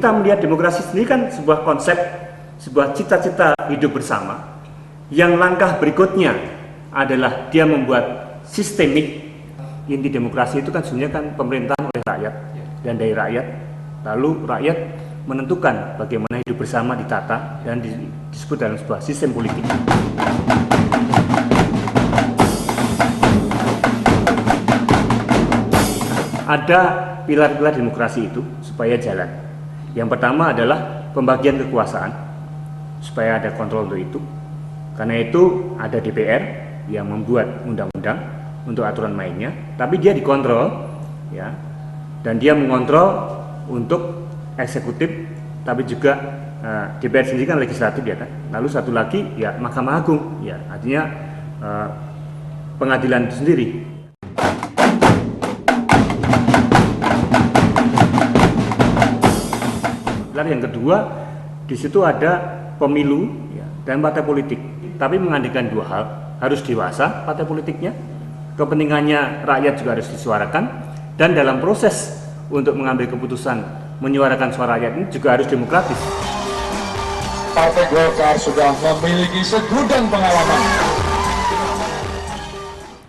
kita melihat demokrasi sendiri kan sebuah konsep, sebuah cita-cita hidup bersama, yang langkah berikutnya adalah dia membuat sistemik. Inti demokrasi itu kan sebenarnya kan pemerintahan oleh rakyat dan dari rakyat, lalu rakyat menentukan bagaimana hidup bersama ditata dan disebut dalam sebuah sistem politik. Ada pilar-pilar demokrasi itu supaya jalan. Yang pertama adalah pembagian kekuasaan, supaya ada kontrol untuk itu. Karena itu ada DPR yang membuat undang-undang untuk aturan mainnya, tapi dia dikontrol, ya, dan dia mengontrol untuk eksekutif, tapi juga DPR sendiri kan legislatif, ya kan. Lalu satu lagi ya Mahkamah Agung, ya, artinya pengadilan itu sendiri. Lalu yang kedua, di situ ada pemilu, ya, dan partai politik, tapi mengandalkan dua hal, harus dewasa partai politiknya, kepentingannya rakyat juga harus disuarakan, dan dalam proses untuk mengambil keputusan menyuarakan suara rakyat ini juga harus demokratis. Partai Golkar sudah memiliki segudang pengalaman.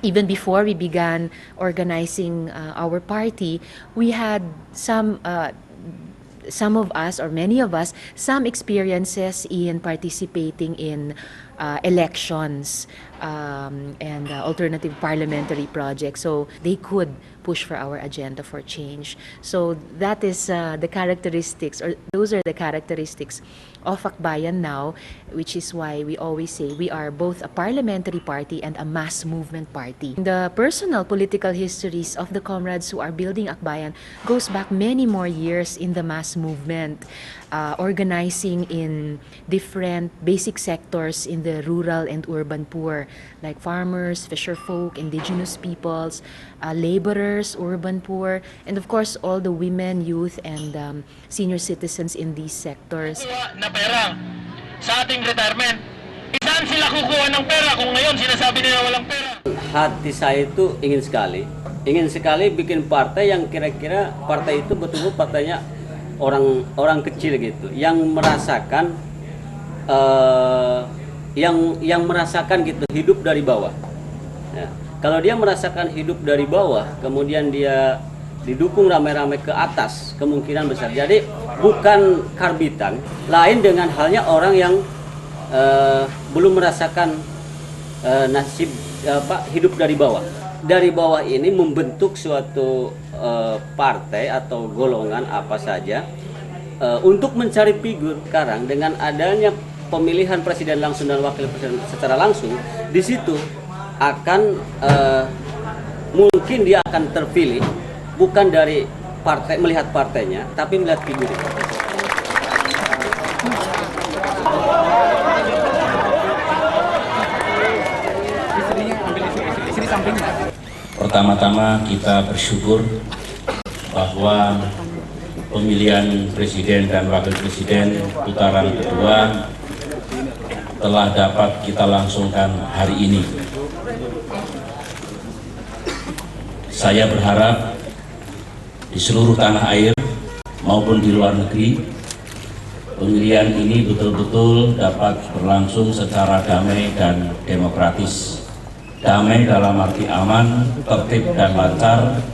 Even before we began organizing our party, we had some of us, or many of us, some experiences in participating in elections and alternative parliamentary projects, so they could push for our agenda for change. So that is the characteristics, or those are the characteristics of Akbayan now, which is why we always say we are both a parliamentary party and a mass movement party. The personal political histories of the comrades who are building Akbayan goes back many more years in the mass movement, organizing in different basic sectors in the rural and urban poor, like farmers, fisherfolk, indigenous peoples, laborers, urban poor, and of course all the women, youth, and senior citizens in these sectors. Na pera sa ating retirement. Saan sila kukuha ng pera kung ngayon sinasabi nila walang pera? Hati saya itu ingin sekali bikin partai yang kira-kira partai itu betul-betul partainya orang kecil gitu, yang merasakan yang merasakan gitu hidup dari bawah. Ya. Kalau dia merasakan hidup dari bawah, kemudian dia didukung ramai-ramai ke atas, kemungkinan besar. Jadi bukan karbitan, lain dengan halnya orang yang belum merasakan nasib hidup dari bawah. Dari bawah ini membentuk suatu partai atau golongan apa saja untuk mencari figur. Sekarang dengan adanya pemilihan presiden langsung dan wakil presiden secara langsung, di situ akan mungkin dia akan terpilih bukan dari partai, melihat partainya, tapi melihat figur. Pertama-tama kita bersyukur bahwa pemilihan presiden dan wakil presiden putaran kedua telah dapat kita langsungkan hari ini. Saya berharap di seluruh tanah air maupun di luar negeri, pemilihan ini betul-betul dapat berlangsung secara damai dan demokratis. Damai dalam arti aman, tertib dan lancar,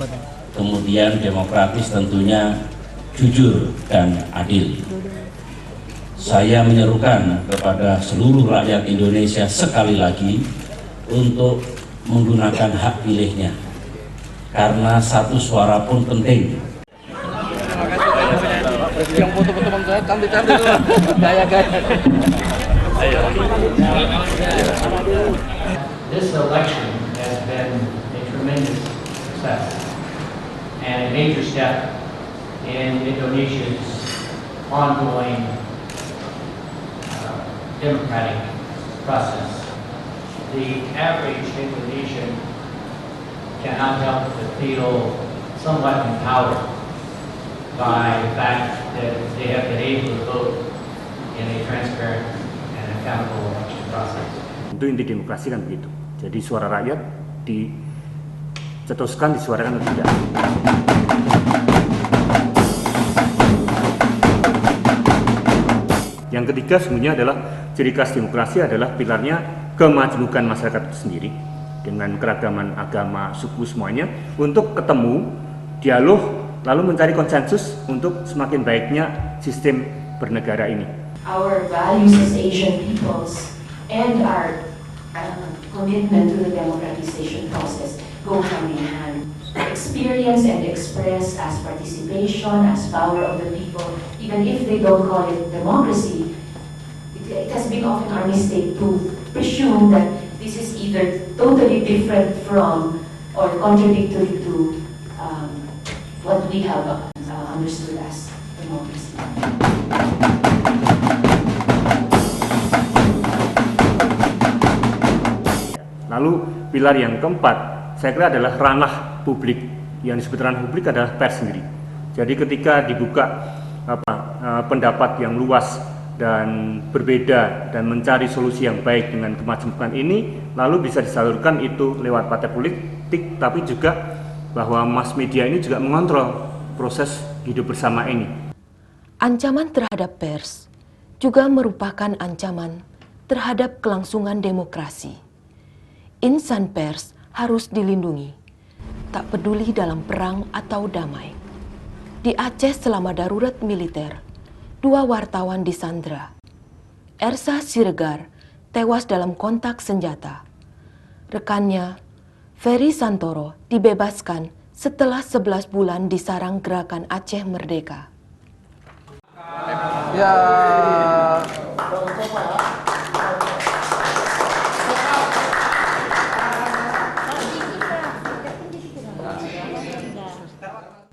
kemudian demokratis tentunya jujur dan adil. Saya menyerukan kepada seluruh rakyat Indonesia sekali lagi untuk menggunakan hak pilihnya, karena satu suara pun penting. Yang foto-foto teman saya cantik-cantik tuh. Gaya-gaya. This election has been a tremendous success and a major step in Indonesia's ongoing democratic process. The average Indonesian cannot help but feel somewhat empowered by the fact that they have been able to vote in a transparent and accountable election process. Itu inti demokrasi kan begitu. Jadi suara rakyat dicetuskan, disuarakan atau tidak. Yang ketiga sebenarnya adalah ciri khas demokrasi adalah pilarnya kemajemukan masyarakat itu sendiri dengan keragaman agama, suku semuanya untuk ketemu, dialog, lalu mencari konsensus untuk semakin baiknya sistem bernegara ini. Our values as Asian peoples and our commitment to the democratization process go hand in hand. Experience and express as participation, as power of the people, even if they don't call it democracy, it has been often our mistake to presume that this is either totally different from or contradictory to what we have understood as democracy. Lalu pilar yang keempat, saya kira adalah ranah publik. Yang disebut ranah publik adalah pers sendiri. Jadi ketika dibuka pendapat yang luas dan berbeda dan mencari solusi yang baik dengan kemajemukan ini, lalu bisa disalurkan itu lewat partai politik, tapi juga bahwa mass media ini juga mengontrol proses hidup bersama ini. Ancaman terhadap pers juga merupakan ancaman terhadap kelangsungan demokrasi. Insan pers harus dilindungi, tak peduli dalam perang atau damai. Di Aceh selama darurat militer, 2 wartawan disandra. Ersa Siregar tewas dalam kontak senjata. Rekannya, Ferry Santoro, dibebaskan setelah 11 bulan disarang Gerakan Aceh Merdeka. Ya.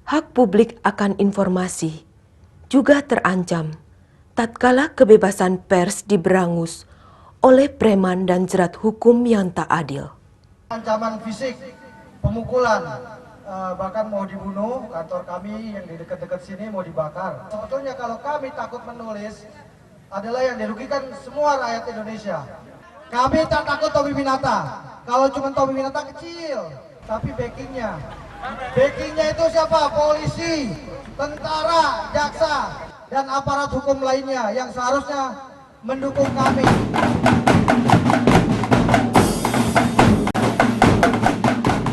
Hak publik akan informasi juga terancam tatkala kebebasan pers diberangus oleh preman dan jerat hukum yang tak adil. Ancaman fisik, pemukulan, bahkan mau dibunuh, kantor kami yang di dekat-dekat sini mau dibakar. Sebetulnya kalau kami takut menulis adalah yang dirugikan semua rakyat Indonesia. Kami tak takut Tommy Winata. Kalau cuma Tommy Winata kecil, tapi backingnya itu siapa? Polisi, tentara, jaksa, dan aparat hukum lainnya yang seharusnya mendukung kami.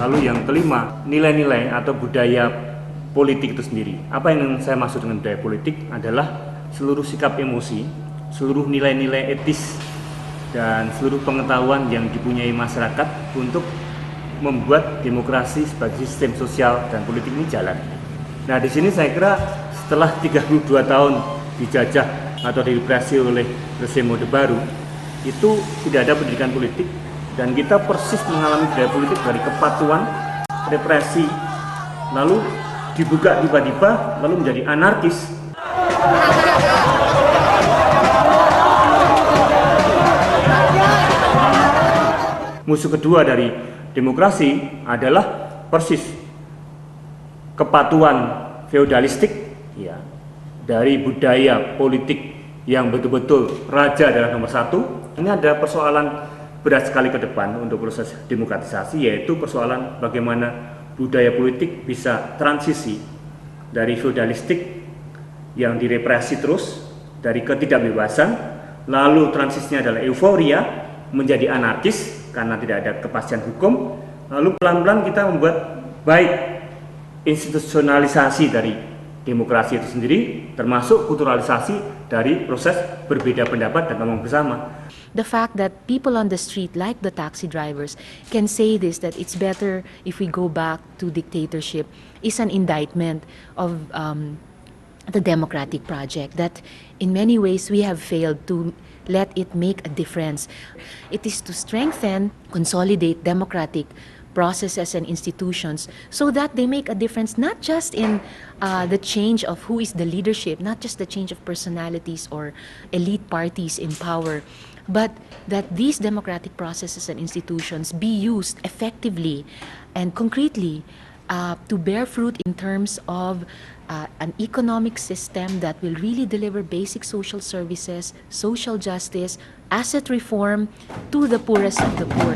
Lalu yang kelima, nilai-nilai atau budaya politik itu sendiri. Apa yang saya maksud dengan budaya politik adalah seluruh sikap emosi, seluruh nilai-nilai etis, dan seluruh pengetahuan yang dipunyai masyarakat untuk membuat demokrasi sebagai sistem sosial dan politik ini jalan. Nah, di sini saya kira setelah 32 tahun dijajah atau direpresi oleh rezim Orde Baru, itu tidak ada pendidikan politik dan kita persis mengalami budaya politik dari kepatuhan, represi, lalu dibuka tiba-tiba lalu menjadi anarkis. Musuh kedua dari demokrasi adalah persis kepatuhan feodalistik, ya, dari budaya politik yang betul-betul raja adalah nomor satu. Ini ada persoalan berat sekali ke depan untuk proses demokratisasi, yaitu persoalan bagaimana budaya politik bisa transisi dari feodalistik yang direpresi terus, dari ketidakbebasan, lalu transisinya adalah euforia menjadi anarkis karena tidak ada kepastian hukum, lalu pelan-pelan kita membuat baik institusionalisasi dari demokrasi itu sendiri, termasuk kulturalisasi dari proses berbeda pendapat dan ngomong bersama. The fact that people on the street, like the taxi drivers, can say this, that it's better if we go back to dictatorship, is an indictment of the democratic project, that in many ways we have failed to let it make a difference. It is to strengthen, consolidate democratic processes and institutions so that they make a difference, not just in the change of who is the leadership, not just the change of personalities or elite parties in power, but that these democratic processes and institutions be used effectively and concretely to bear fruit in terms of an economic system that will really deliver basic social services, social justice, asset reform to the poorest of the poor.